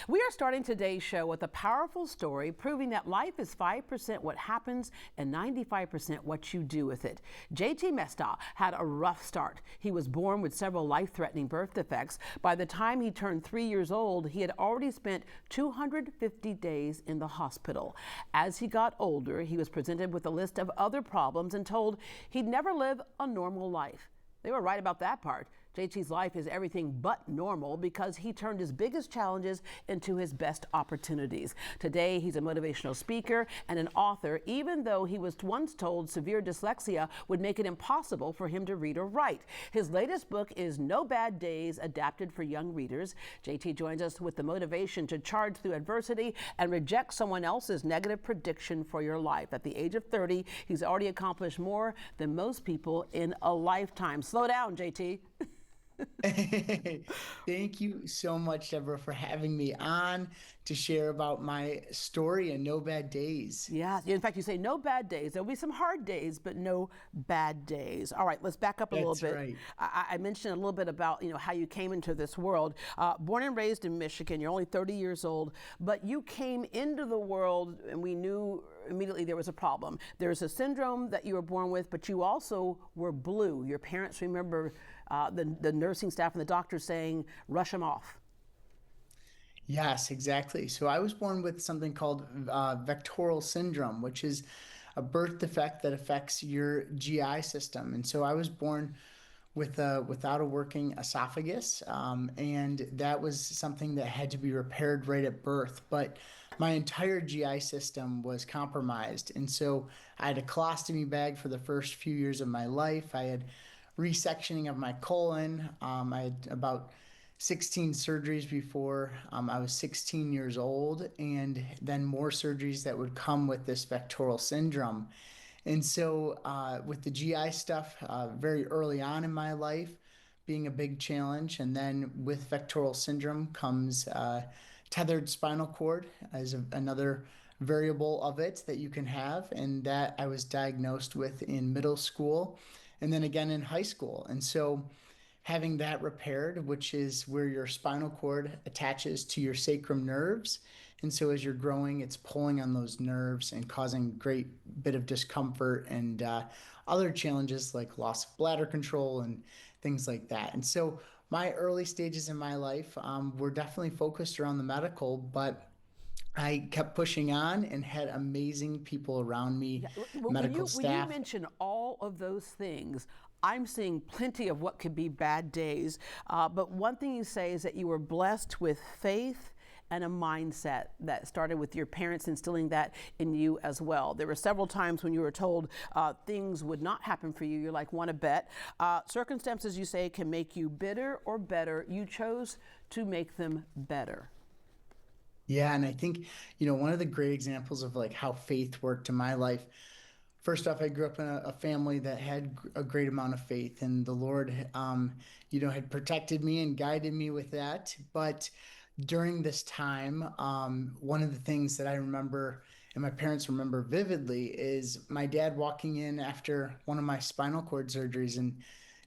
We are starting today's show with a powerful story proving that life is 5% what happens and 95% what you do with it. JT Mestdagh had a rough start. He was born with several life-threatening birth defects. By the time he turned 3 years old, he had already spent 250 days in the hospital. As he got older, he was presented with a list of other problems and told he'd never live a normal life. They were right about that part. JT's life is everything but normal because he turned his biggest challenges into his best opportunities. Today, he's a motivational speaker and an author, even though he was once told severe dyslexia would make it impossible for him to read or write. His latest book is No Bad Days, adapted for young readers. JT joins us with the motivation to charge through adversity and reject someone else's negative prediction for your life. At the age of 30, he's already accomplished more than most people in a lifetime. Slow down, JT. Thank you so much, Deborah, for having me on to share about my story and No Bad Days. Yeah, in fact, you say no bad days. There'll be some hard days, but no bad days. All right, let's back up a little bit. Right. I mentioned a little bit about how you came into this world. Born and raised in Michigan, you're only 30 years old, but you came into the world and we knew immediately there was a problem. There's a syndrome that you were born with, but you also were blue. Your parents remember the nursing staff and the doctors saying, rush him off. Yes, exactly. So I was born with something called vectoral syndrome, which is a birth defect that affects your GI system. And so I was born with without a working esophagus, and that was something that had to be repaired right at birth. But my entire GI system was compromised, and so I had a colostomy bag for the first few years of my life. I had resectioning of my colon. I had about 16 surgeries before I was 16 years old, and then more surgeries that would come with this vectoral syndrome. And so, with the GI stuff, very early on in my life, being a big challenge, and then with vectoral syndrome comes tethered spinal cord as another variable of it that you can have, and that I was diagnosed with in middle school, and then again in high school. And so, having that repaired, which is where your spinal cord attaches to your sacrum nerves. And so as you're growing, it's pulling on those nerves and causing great bit of discomfort and other challenges like loss of bladder control and things like that. And so my early stages in my life were definitely focused around the medical, but I kept pushing on and had amazing people around me, medical When you staff. mention all of those things, I'm seeing plenty of what could be bad days. But one thing you say is that you were blessed with faith and a mindset that started with your parents instilling that in you as well. There were several times when you were told things would not happen for you. You're like, want to bet. Circumstances, you say, can make you bitter or better. You chose to make them better. Yeah, and I think, one of the great examples of like how faith worked in my life. First off, I grew up in a family that had a great amount of faith, and the Lord, had protected me and guided me with that. But during this time, one of the things that I remember and my parents remember vividly is my dad walking in after one of my spinal cord surgeries and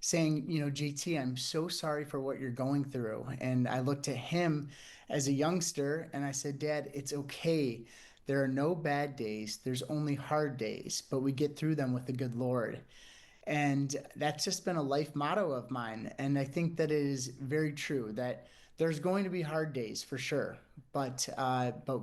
saying, JT, I'm so sorry for what you're going through. And I looked at him as a youngster and I said, Dad, it's okay. There are no bad days. There's only hard days, but we get through them with the good Lord. And that's just been a life motto of mine. And I think that it is very true that there's going to be hard days for sure, but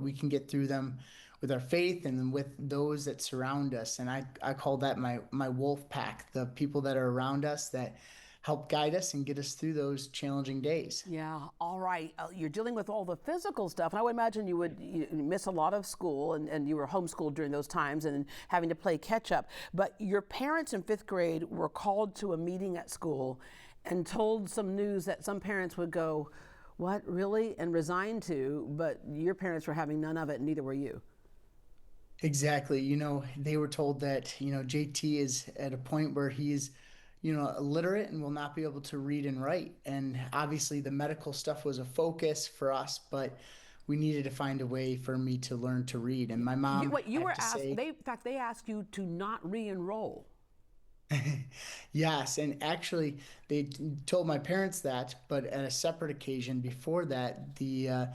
we can get through them with our faith and with those that surround us. And I call that my wolf pack, the people that are around us that help guide us and get us through those challenging days. Yeah, all right. You're dealing with all the physical stuff. And I would imagine you miss a lot of school and you were homeschooled during those times and having to play catch up. But your parents in fifth grade were called to a meeting at school and told some news that some parents would go, what, really? And resign to, but your parents were having none of it and neither were you. Exactly. They were told that, JT is at a point where he is illiterate and will not be able to read and write. And obviously the medical stuff was a focus for us, but we needed to find a way for me to learn to read. And my mom You had were to asked, say, in fact, they asked you to not re-enroll. Yes, and actually, told my parents that, but at a separate occasion before that, the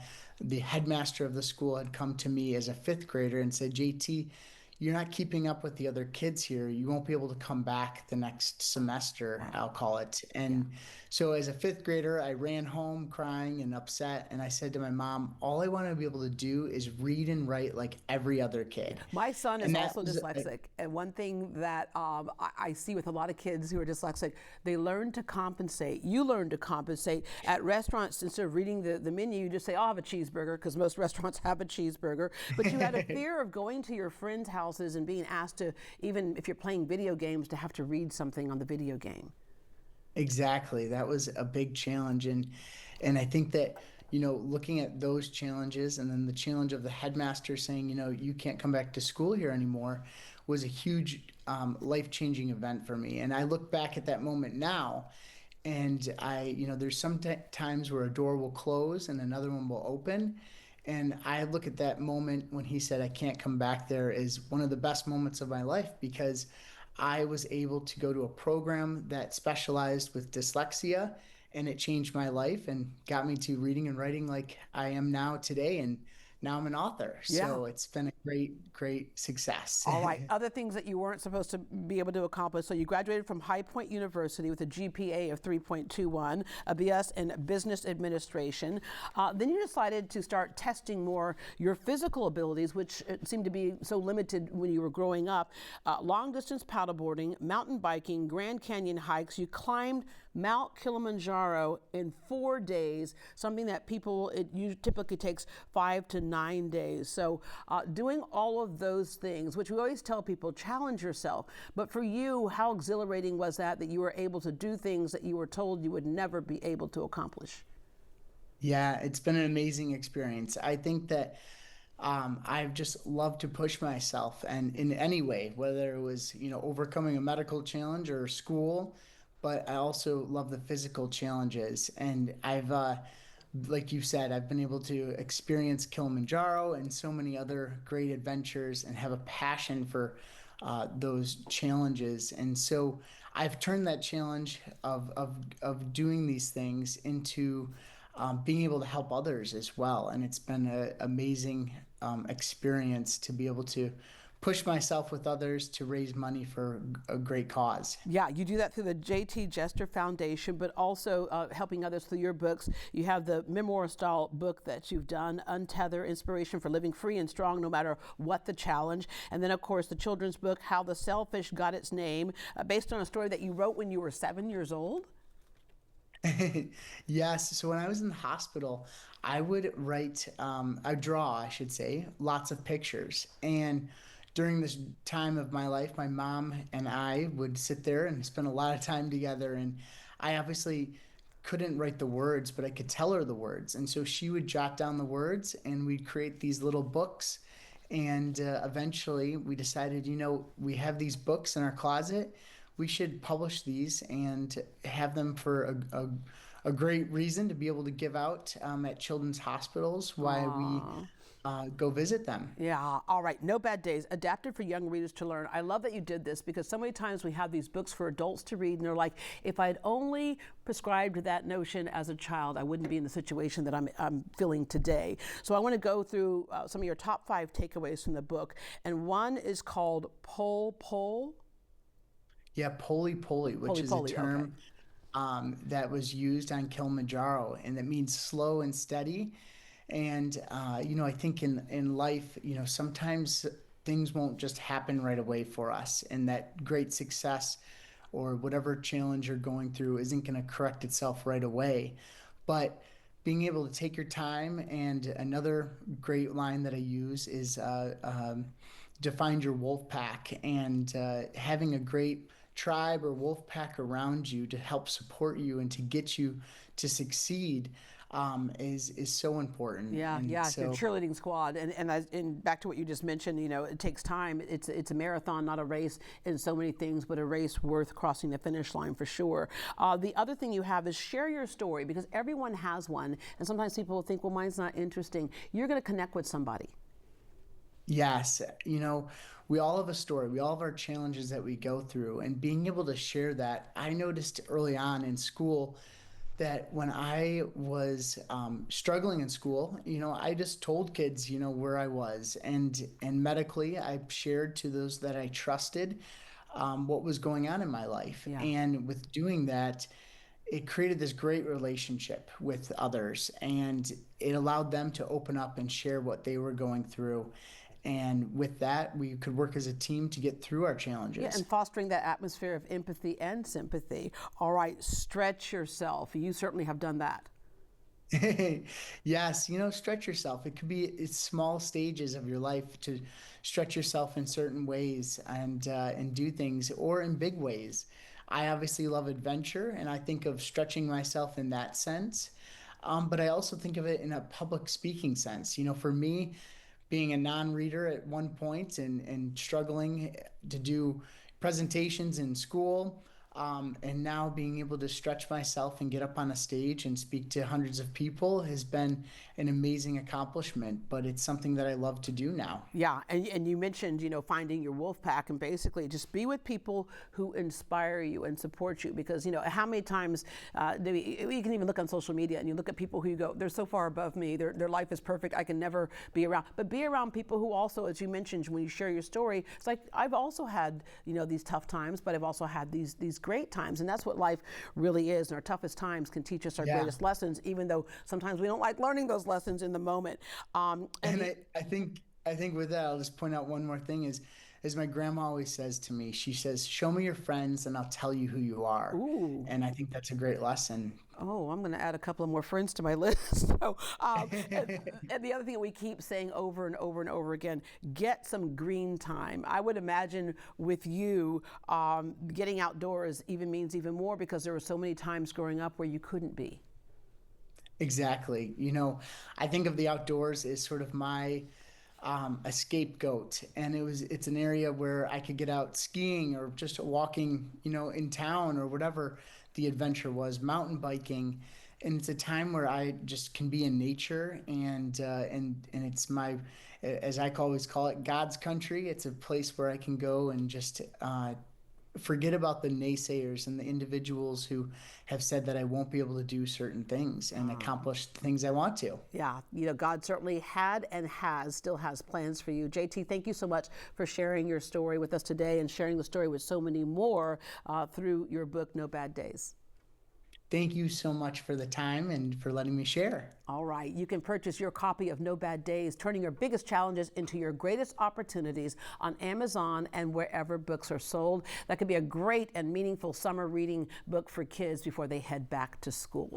headmaster of the school had come to me as a fifth grader and said, "JT, you're not keeping up with the other kids here. You won't be able to come back the next semester, Wow. I'll call it." Yeah. And so, as a fifth grader, I ran home crying and upset, and I said to my mom, "All I want to be able to do is read and write like every other Yeah. kid." My son is And that also was dyslexic, and one thing that I see with a lot of kids who are dyslexic, they learn to compensate. You learn to compensate at restaurants. Instead of reading the menu, you just say, "I'll have a cheeseburger," because most restaurants have a cheeseburger. But you had a fear of going to your friends' houses and being asked to, even if you're playing video games, to have to read something on the video game. Exactly. That was a big challenge. And I think that, looking at those challenges and then the challenge of the headmaster saying, you can't come back to school here anymore was a huge life-changing event for me. And I look back at that moment now and there's some times where a door will close and another one will open. And I look at that moment when he said, "I can't come back there," as one of the best moments of my life because I was able to go to a program that specialized with dyslexia and it changed my life and got me to reading and writing like I am now today. And now I'm an author. Yeah. So it's been a great, great success. All right. Other things that you weren't supposed to be able to accomplish. So you graduated from High Point University with a GPA of 3.21, a BS in Business Administration. Then you decided to start testing more your physical abilities, which seemed to be so limited when you were growing up. Long distance paddleboarding, mountain biking, Grand Canyon hikes. You climbed Mount Kilimanjaro in 4 days, something that typically takes 5 to 9 days. So doing all of those things, which we always tell people, challenge yourself. But for you, how exhilarating was that you were able to do things that you were told you would never be able to accomplish? Yeah, it's been an amazing experience. I think that I've just loved to push myself and in any way, whether it was, overcoming a medical challenge or school, but I also love the physical challenges. And like you said, I've been able to experience Kilimanjaro and so many other great adventures and have a passion for those challenges. And so I've turned that challenge of doing these things into being able to help others as well. And it's been an amazing experience to be able to push myself with others to raise money for a great cause. Yeah, you do that through the J.T. Jester Foundation, but also helping others through your books. You have the memoir style book that you've done, Untether, Inspiration for Living Free and Strong No Matter What the Challenge. And then, of course, the children's book, How the Selfish Got Its Name, based on a story that you wrote when you were 7 years old. Yes. So when I was in the hospital, I would I draw, I should say, lots of pictures. And during this time of my life, my mom and I would sit there and spend a lot of time together. And I obviously couldn't write the words, but I could tell her the words. And so she would jot down the words and we'd create these little books. And eventually we decided, we have these books in our closet. We should publish these and have them for a great reason to be able to give out at children's hospitals while we Aww. go visit them. Yeah, all right. No Bad Days, adapted for young readers to learn. I love that you did this because so many times we have these books for adults to read and they're like, if I'd only prescribed that notion as a child, I wouldn't be in the situation that I'm feeling today. So I want to go through some of your top 5 takeaways from the book. And one is called Pole Pole. Yeah, poly, which is a term Okay. that was used on Kilimanjaro, and it means slow and steady. And I think in life, sometimes things won't just happen right away for us, and that great success or whatever challenge you're going through isn't going to correct itself right away. But being able to take your time, and another great line that I use is to find your wolf pack, and having a great tribe or wolf pack around you to help support you and to get you to succeed is so important. Yeah, And yeah, your so cheerleading squad, and back to what you just mentioned, it takes time. It's a marathon, not a race in so many things, but a race worth crossing the finish line for sure. The other thing you have is share your story because everyone has one, and sometimes people will think, well, mine's not interesting. You're going to connect with somebody. Yes, we all have a story. We all have our challenges that we go through, and being able to share that. I noticed early on in school that when I was struggling in school, I just told kids, where I was, and medically, I shared to those that I trusted what was going on in my life, Yeah. and with doing that, it created this great relationship with others, and it allowed them to open up and share what they were going through. And with that, we could work as a team to get through our Yeah, challenges. and fostering that atmosphere of empathy and sympathy. All right, stretch yourself. You certainly have done that. Yes, stretch yourself. It could be it's small stages of your life to stretch yourself in certain ways and do things, or in big ways. I obviously love adventure, and I think of stretching myself in that sense. But I also think of it in a public speaking sense. For me, being a non-reader at one point and struggling to do presentations in school, and now being able to stretch myself and get up on a stage and speak to hundreds of people has been an amazing accomplishment, but it's something that I love to do now. Yeah, and you mentioned, finding your wolf pack and basically just be with people who inspire you and support you because, how many times you can even look on social media and you look at people who you go, they're so far above me, their life is perfect, I can never be around. But be around people who also, as you mentioned, when you share your story, it's like, I've also had, these tough times, but I've also had these great times. And that's what life really is. And our toughest times can teach us our greatest lessons, even though sometimes we don't like learning those lessons in the moment. I think with that, I'll just point out one more thing is, as my grandma always says to me, she says, "Show me your friends and I'll tell you who you are." Ooh. And I think that's a great lesson. Oh, I'm going to add a couple of more friends to my list. So, and the other thing that we keep saying over and over and over again, get some green time. I would imagine with you, getting outdoors even means even more because there were so many times growing up where you couldn't be. Exactly. I think of the outdoors as sort of my a scapegoat, and it's an area where I could get out skiing or just walking, in town or whatever the adventure was, mountain biking, and it's a time where I just can be in nature and it's my, as I always call it, God's country. It's a place where I can go and just forget about the naysayers and the individuals who have said that I won't be able to do certain things and accomplish the things I want to. Yeah, God certainly had and still has plans for you. JT, thank you so much for sharing your story with us today and sharing the story with so many more through your book, No Bad Days. Thank you so much for the time and for letting me share. All right, you can purchase your copy of No Bad Days, turning your biggest challenges into your greatest opportunities on Amazon and wherever books are sold. That could be a great and meaningful summer reading book for kids before they head back to school.